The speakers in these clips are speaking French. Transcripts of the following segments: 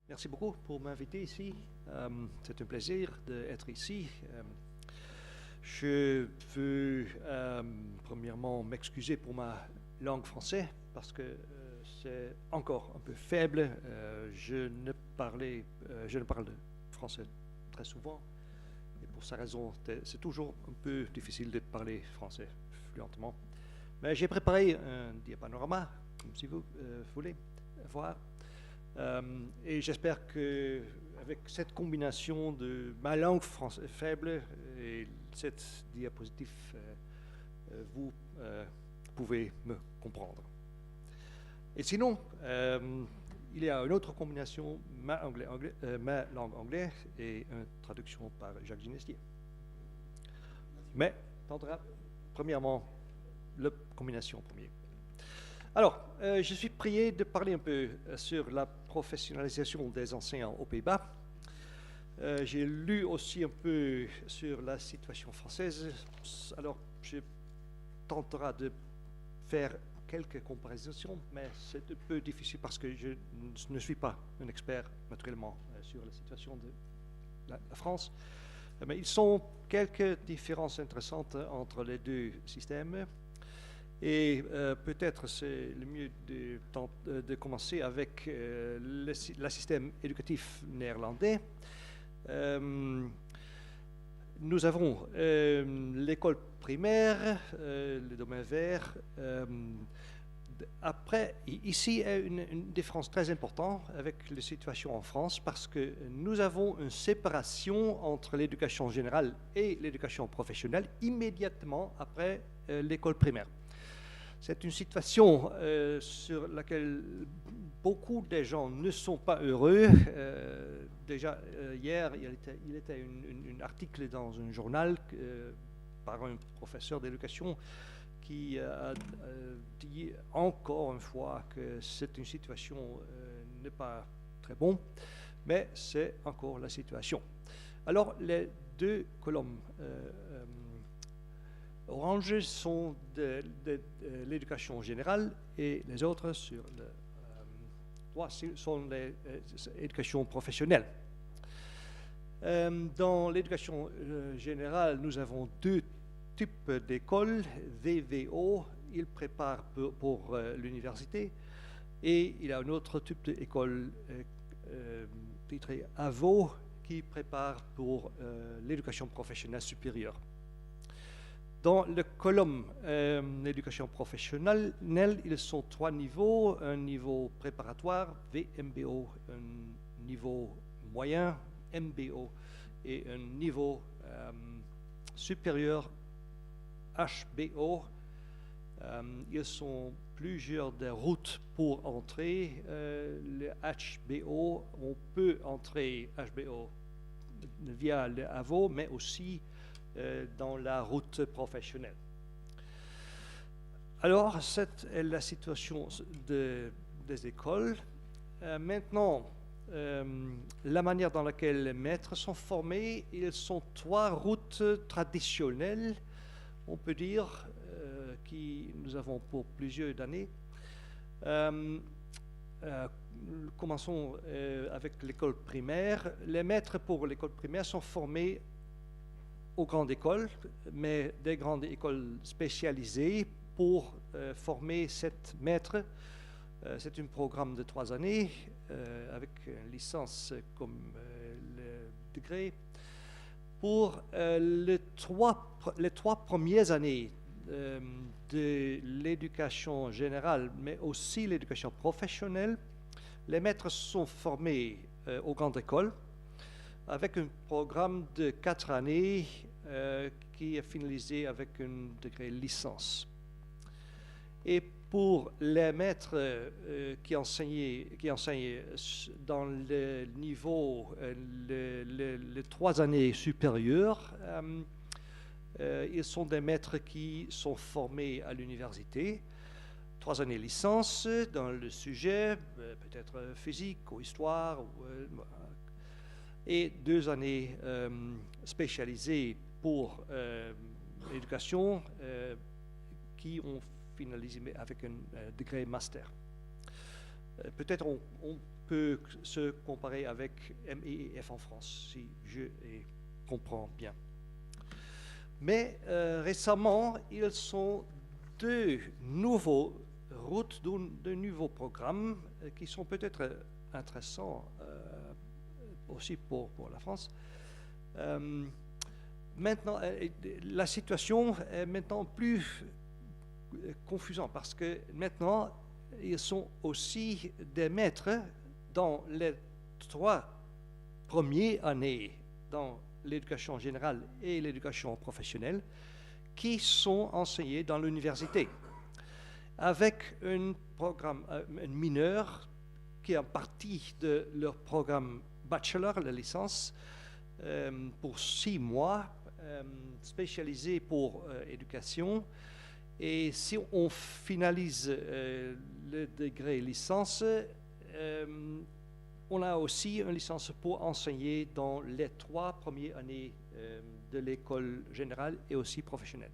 Merci beaucoup pour m'inviter ici. C'est un plaisir d'être ici. Je veux premièrement m'excuser pour ma langue française parce que c'est encore un peu faible. Je ne parle de français très souvent et pour cette raison, c'est toujours un peu difficile de parler français fluentement. Mais j'ai préparé un diapanorama, comme si vous voulez voir. Et j'espère qu'avec cette combinaison de ma langue française faible et cette diapositive, vous pouvez me comprendre. Et sinon, il y a une autre combinaison, ma langue anglaise et une traduction par Jacques Ginestier. Mais, premièrement, la combinaison premier. Alors, je suis prié de parler un peu sur la professionnalisation des enseignants aux Pays-Bas. J'ai lu aussi un peu sur la situation française. Alors, je tenterai de faire quelques comparaisons, mais c'est un peu difficile parce que je ne suis pas un expert, naturellement, sur la situation de la France. Mais il y a quelques différences intéressantes entre les deux systèmes. Et peut-être c'est le mieux de commencer avec le système éducatif néerlandais. Nous avons l'école primaire, le domaine vert. Après, ici, il y a une différence très importante avec la situation en France parce que nous avons une séparation entre l'éducation générale et l'éducation professionnelle immédiatement après l'école primaire. C'est une situation sur laquelle beaucoup de gens ne sont pas heureux. Déjà, hier, il était un article dans un journal par un professeur d'éducation qui a dit encore une fois que c'est une situation n'est pas très bonne, mais c'est encore la situation. Alors, les deux colonnes orange sont de l'éducation générale et les autres sur le droit sont l'éducation professionnelle. Dans l'éducation générale, nous avons deux types d'écoles. VWO, il prépare pour l'université, et il y a un autre type d'école titrée AVO qui prépare pour l'éducation professionnelle supérieure. Dans le colonne d'éducation professionnelle, ils sont trois niveaux. Un niveau préparatoire, VMBO, un niveau moyen, MBO, et un niveau supérieur, HBO. Ils sont plusieurs des routes pour entrer. Le HBO, on peut entrer HBO via le AVO, mais aussi dans la route professionnelle. Alors, cette est la situation des écoles. Maintenant, la manière dans laquelle les maîtres sont formés, ils sont trois routes traditionnelles, on peut dire, que nous avons pour plusieurs années. Commençons avec l'école primaire. Les maîtres pour l'école primaire sont formés aux grandes écoles, mais des grandes écoles spécialisées pour former 7 maîtres. C'est un programme de 3 années avec une licence comme le degré. Pour les trois premières années de l'éducation générale, mais aussi l'éducation professionnelle, les maîtres sont formés aux grandes écoles avec un programme de 4 années qui est finalisé avec un degré licence. Et pour les maîtres qui enseignent dans le niveau, les 3 années supérieures, ils sont des maîtres qui sont formés à l'université. 3 années licence dans le sujet, peut-être physique ou histoire, et 2 années spécialisées pour l'éducation qui ont finalisé avec un degré master. Peut-être on peut se comparer avec ME et F en France, si je comprends bien. Mais récemment, ils sont deux nouveaux routes, de nouveaux programmes qui sont peut-être intéressants aussi pour la France. Maintenant, la situation est maintenant plus confusante parce que maintenant, ils sont aussi des maîtres dans les 3 premières années dans l'éducation générale et l'éducation professionnelle qui sont enseignés dans l'université avec un programme un mineur qui est en partie de leur programme bachelor, la licence, pour 6 mois, spécialisé pour éducation. Et si on finalise le degré licence, on a aussi une licence pour enseigner dans les 3 premières années de l'école générale et aussi professionnelle.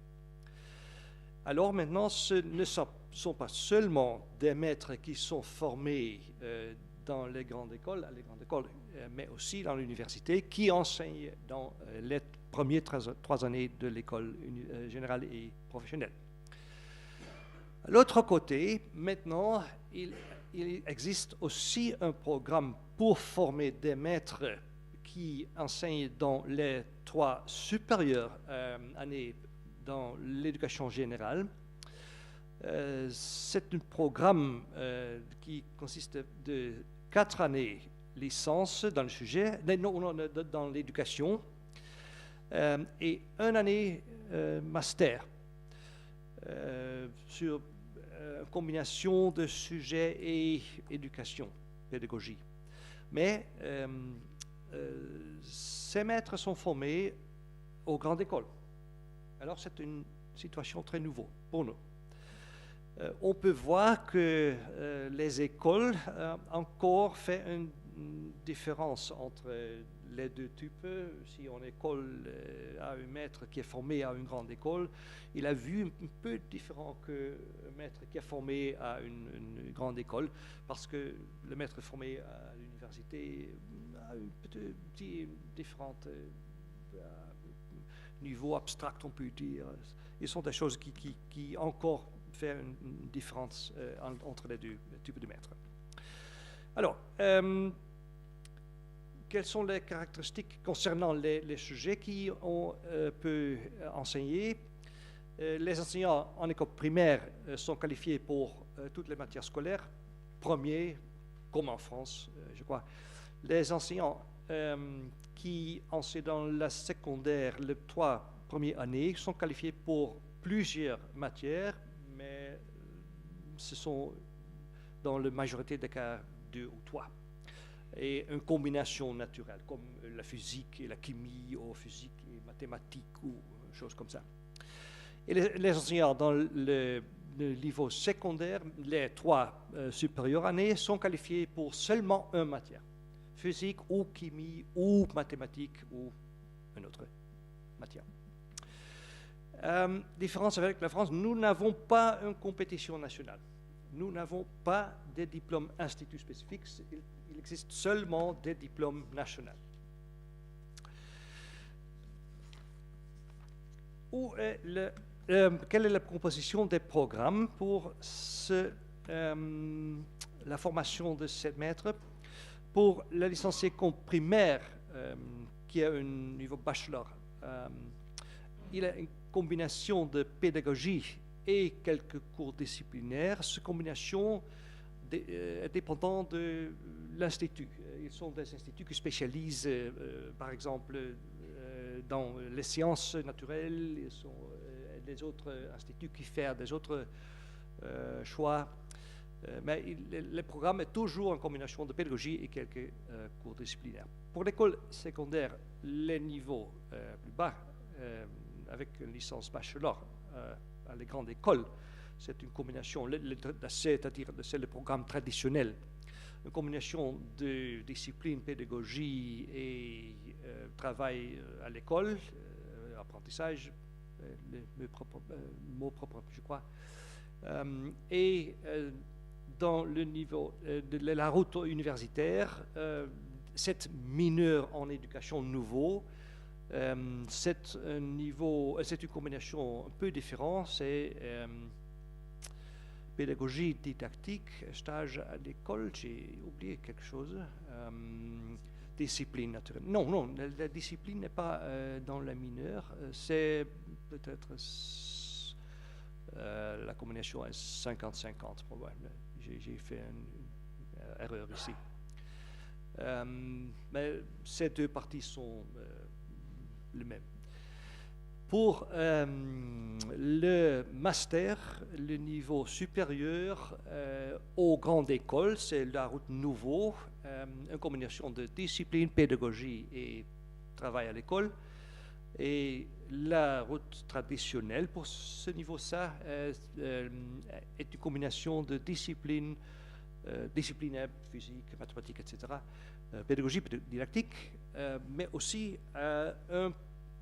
Alors maintenant, ce ne sont pas seulement des maîtres qui sont formés dans les grandes écoles, mais aussi dans l'université, qui enseignent dans les premières 3 années de l'école générale et professionnelle. De l'autre côté, maintenant, il existe aussi un programme pour former des maîtres qui enseignent dans les 3 supérieures années dans l'éducation générale. C'est un programme qui consiste de 4 années licence dans le sujet, dans l'éducation, et 1 année master sur combinaison de sujets et éducation, pédagogie. Mais ces maîtres sont formés aux grandes écoles. Alors c'est une situation très nouvelle pour nous. On peut voir que les écoles encore font une différence entre les 2 types. Si on école à un maître qui est formé à une grande école, il a vu un peu différent que un maître qui est formé à une grande école, parce que le maître formé à l'université a un petit différent niveau abstract, on peut dire. Ce sont des choses qui encore font une différence entre les 2 types de maîtres. Alors, quelles sont les caractéristiques concernant les sujets qu'on peut enseigner? Les enseignants en école primaire sont qualifiés pour toutes les matières scolaires, premier, comme en France, je crois. Les enseignants qui enseignent dans la secondaire, les 3 premières années, sont qualifiés pour plusieurs matières, mais ce sont dans la majorité des cas 2 ou 3. Et une combinaison naturelle, comme la physique et la chimie, ou physique et mathématiques, ou choses comme ça. Et les enseignants dans le niveau secondaire, les 3 supérieures années, sont qualifiés pour seulement une matière, physique ou chimie ou mathématiques ou une autre matière. Différence avec la France, nous n'avons pas une compétition nationale. Nous n'avons pas des diplômes instituts spécifiques, il existe seulement des diplômes nationaux. Quelle est la composition des programmes pour la formation de ces maîtres? Pour la licencié primaire, qui a un niveau bachelor, il a une combinaison de pédagogie et quelques cours disciplinaires. Cette combinaison est dépendante de l'institut. Ils sont des instituts qui spécialisent, par exemple, dans les sciences naturelles. Ils sont des autres instituts qui font des autres choix. Mais le programme est toujours en combinaison de pédagogie et quelques cours disciplinaires. Pour l'école secondaire, les niveaux plus bas, avec une licence bachelor à les grandes écoles, c'est une combinaison, c'est-à-dire c'est le programme traditionnel, une combinaison de discipline, pédagogie et travail à l'école, apprentissage, le mot propre, je crois, et dans le niveau de la route universitaire, c'est mineur en éducation nouveau. C'est une combinaison un peu différente. C'est pédagogie didactique, stage à l'école. J'ai oublié quelque chose. Discipline naturelle. Non, la discipline n'est pas dans la mineure. C'est peut-être la combinaison est 50-50. J'ai fait une erreur ici. Mais ces deux parties sont les mêmes. Pour le master, le niveau supérieur aux grandes écoles, c'est la route nouveau, une combinaison de discipline, pédagogie et travail à l'école. Et la route traditionnelle pour ce niveau-là est une combinaison de disciplines disciplinaires, physique, mathématiques, etc., pédagogie, didactique, mais aussi un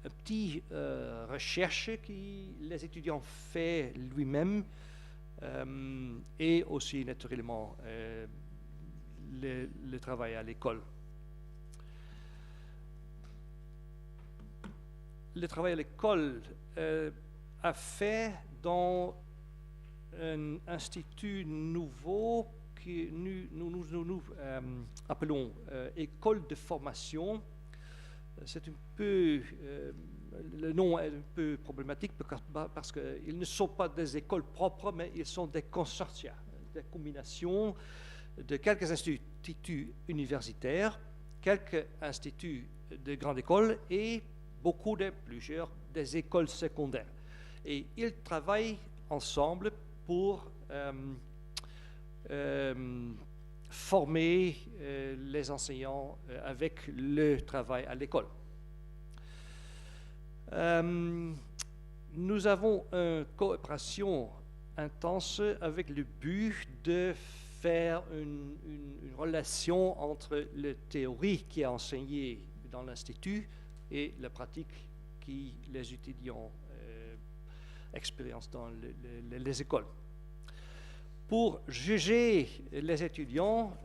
petit recherche que les étudiants font lui-même et aussi naturellement le travail à l'école. Le travail à l'école a fait dans un institut nouveau que nous appelons école de formation. C'est un peu, le nom est un peu problématique parce qu'ils ne sont pas des écoles propres, mais ils sont des consortia, des combinations de quelques instituts universitaires, quelques instituts de grande école et plusieurs des écoles secondaires. Et ils travaillent ensemble pour former les enseignants avec le travail à l'école. Nous avons une coopération intense avec le but de faire une relation entre la théorie qui est enseignée dans l'institut et la pratique que les étudiants expérimentent dans les écoles. Pour juger les étudiants,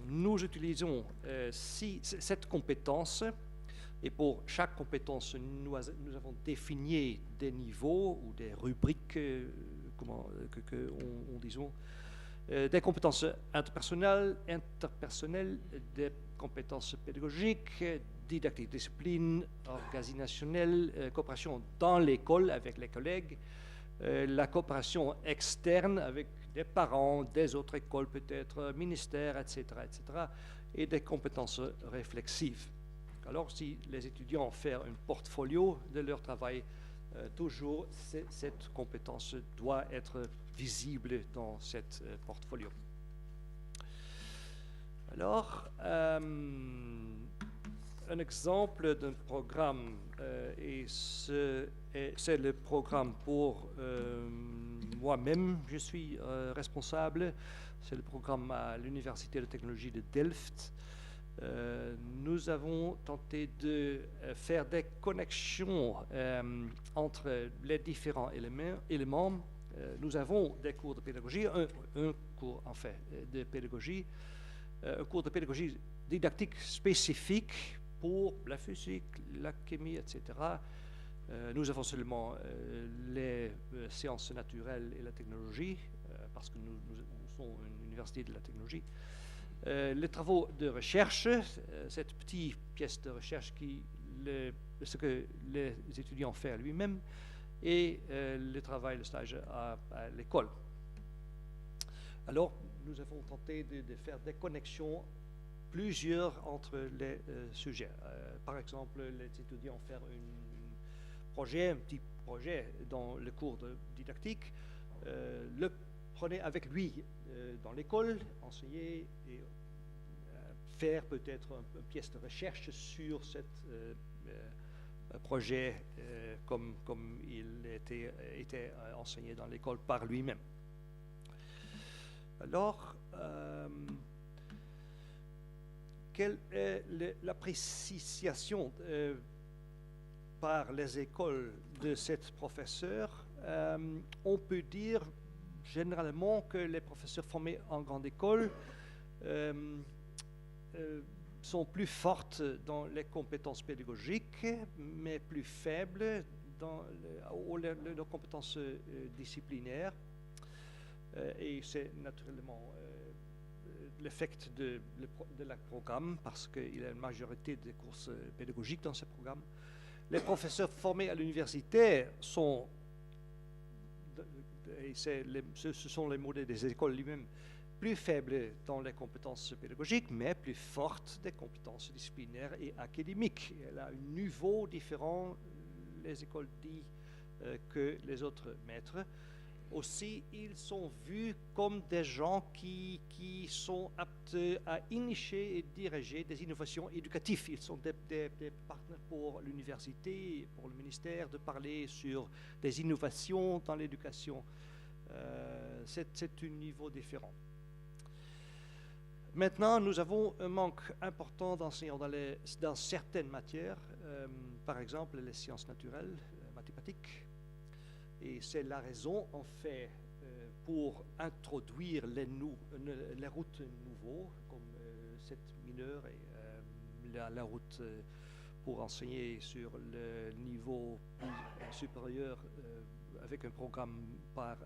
nous utilisons cette compétence et pour chaque compétence, nous avons défini des niveaux ou des rubriques, disons, des compétences interpersonnelles, des compétences pédagogiques, didactique, discipline, organisationnelle, coopération dans l'école avec les collègues, la coopération externe avec des parents, des autres écoles peut-être, ministères, etc., et des compétences réflexives. Alors, si les étudiants font un portfolio de leur travail, toujours cette compétence doit être visible dans cet portfolio. Alors, un exemple d'un programme, et c'est le programme pour moi-même, je suis responsable, c'est le programme à l'Université de technologie de Delft. Nous avons tenté de faire des connexions entre les différents éléments. Nous avons des cours de pédagogie, un cours en fait de pédagogie, un cours de pédagogie didactique spécifique pour la physique, la chimie, etc. Nous avons seulement les sciences naturelles et la technologie, parce que nous sommes une université de la technologie. Les travaux de recherche, cette petite pièce de recherche ce que les étudiants font lui-même, et le travail, le stage à l'école. Alors, nous avons tenté de faire des connexions plusieurs entre les sujets. Par exemple, les étudiants font un petit projet dans le cours de didactique, le prenez avec lui dans l'école, enseigner et faire peut-être une pièce de recherche sur ce projet comme il était enseigné dans l'école par lui-même. Alors, quelle est l'appréciation par les écoles de cet professeur? On peut dire généralement que les professeurs formés en grande école sont plus fortes dans les compétences pédagogiques, mais plus faibles dans leurs compétences disciplinaires. Et c'est naturellement l'effet de la programme, parce qu'il y a une majorité de courses pédagogiques dans ce programme. Les professeurs formés à l'université sont, et ce sont les modèles des écoles lui-même, plus faibles dans les compétences pédagogiques, mais plus fortes des compétences disciplinaires et académiques. Elle a un niveau différent, les écoles disent, que les autres maîtres. Aussi, ils sont vus comme des gens qui sont aptes à initier et diriger des innovations éducatives. Ils sont des partenaires pour l'université, pour le ministère, de parler sur des innovations dans l'éducation. C'est un niveau différent. Maintenant, nous avons un manque important d'enseignants dans certaines matières, par exemple les sciences naturelles, mathématiques. Et c'est la raison, en fait, pour introduire les routes nouveaux, comme cette mineure et la route pour enseigner sur le niveau supérieur avec un programme par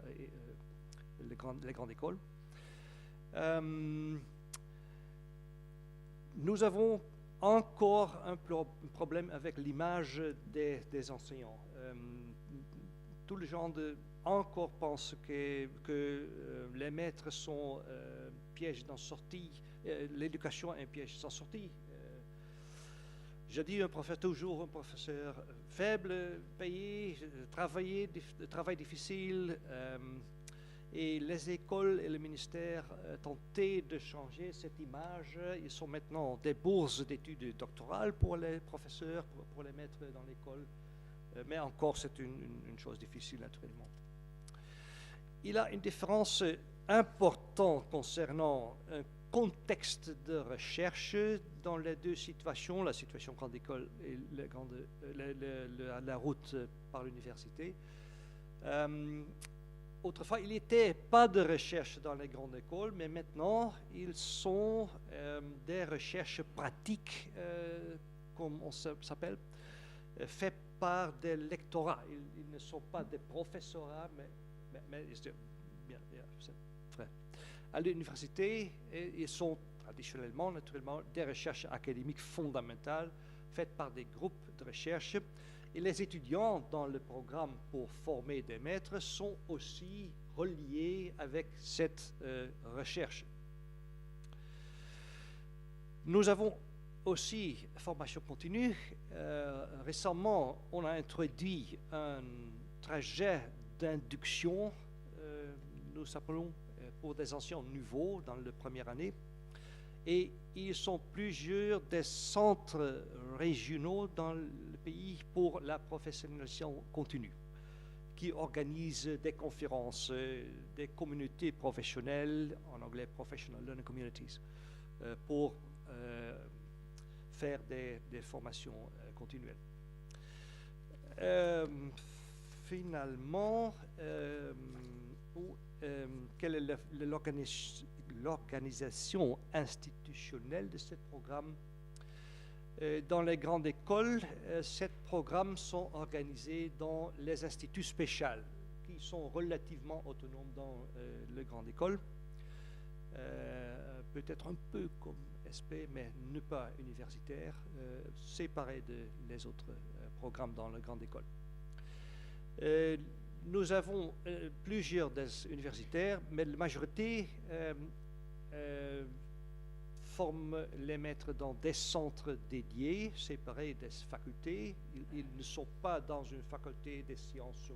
les grandes écoles. Nous avons encore un problème avec l'image des enseignants. Tout le gens encore pensent que les maîtres sont pièges sans sortie, l'éducation est un piège sans sortie. Je dis toujours un professeur faible, payé, travail difficile, et les écoles et le ministère tentaient de changer cette image. Ils sont maintenant des bourses d'études doctorales pour les professeurs, pour les maîtres dans l'école. Mais encore, c'est une chose difficile, naturellement. Il y a une différence importante concernant un contexte de recherche dans les deux situations, la situation grande école et la route par l'université. Autrefois, il n'y était pas de recherche dans les grandes écoles, mais maintenant, ils sont des recherches pratiques, comme on s'appelle, faites par des lectorats. Ils ne sont pas des professorats, mais c'est vrai. À l'université, ils sont traditionnellement, naturellement, des recherches académiques fondamentales faites par des groupes de recherche. Et les étudiants dans le programme pour former des maîtres sont aussi reliés avec cette recherche. Nous avons aussi formation continue. Récemment, on a introduit un trajet d'induction, nous appelons pour des anciens nouveaux dans la première année. Et ils sont plusieurs des centres régionaux dans le pays pour la professionnalisation continue, qui organisent des conférences, des communautés professionnelles, en anglais Professional Learning Communities, pour faire des formations continuelles. Finalement, quelle est l'organisation institutionnelle de ce programme? Dans les grandes écoles, ces programmes sont organisés dans les instituts spéciaux, qui sont relativement autonomes dans les grandes écoles. Peut-être un peu comme SP, mais ne pas universitaire, séparé des autres programmes dans la grande école. Nous avons plusieurs des universitaires, mais la majorité forment les maîtres dans des centres dédiés, séparés des facultés. Ils ne sont pas dans une faculté des sciences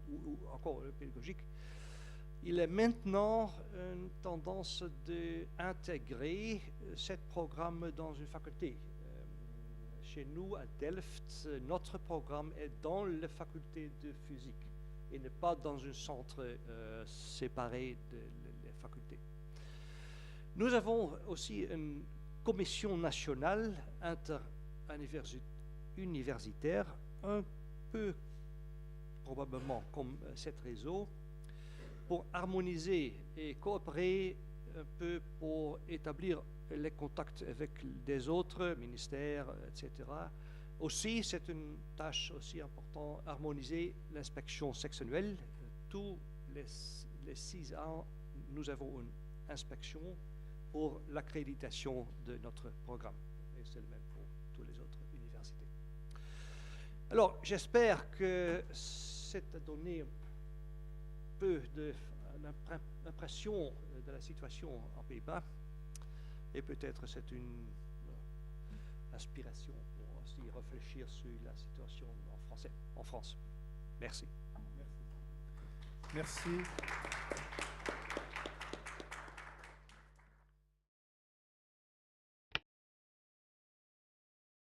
ou encore pédagogiques. Il est maintenant une tendance d'intégrer ce programme dans une faculté. Chez nous, à Delft, notre programme est dans la faculté de physique et ne pas dans un centre séparé des facultés. Nous avons aussi une commission nationale interuniversitaire, un peu probablement comme cet réseau, pour harmoniser et coopérer un peu pour établir les contacts avec des autres ministères, etc. Aussi, c'est une tâche aussi importante, harmoniser l'inspection sectionnelle. Tous les 6 ans, nous avons une inspection pour l'accréditation de notre programme. Et c'est le même pour toutes les autres universités. Alors, j'espère que c'est donné un peu d'impression de la situation en Pays-Bas. Et peut-être c'est une inspiration pour aussi réfléchir sur la situation en France. Merci. Merci.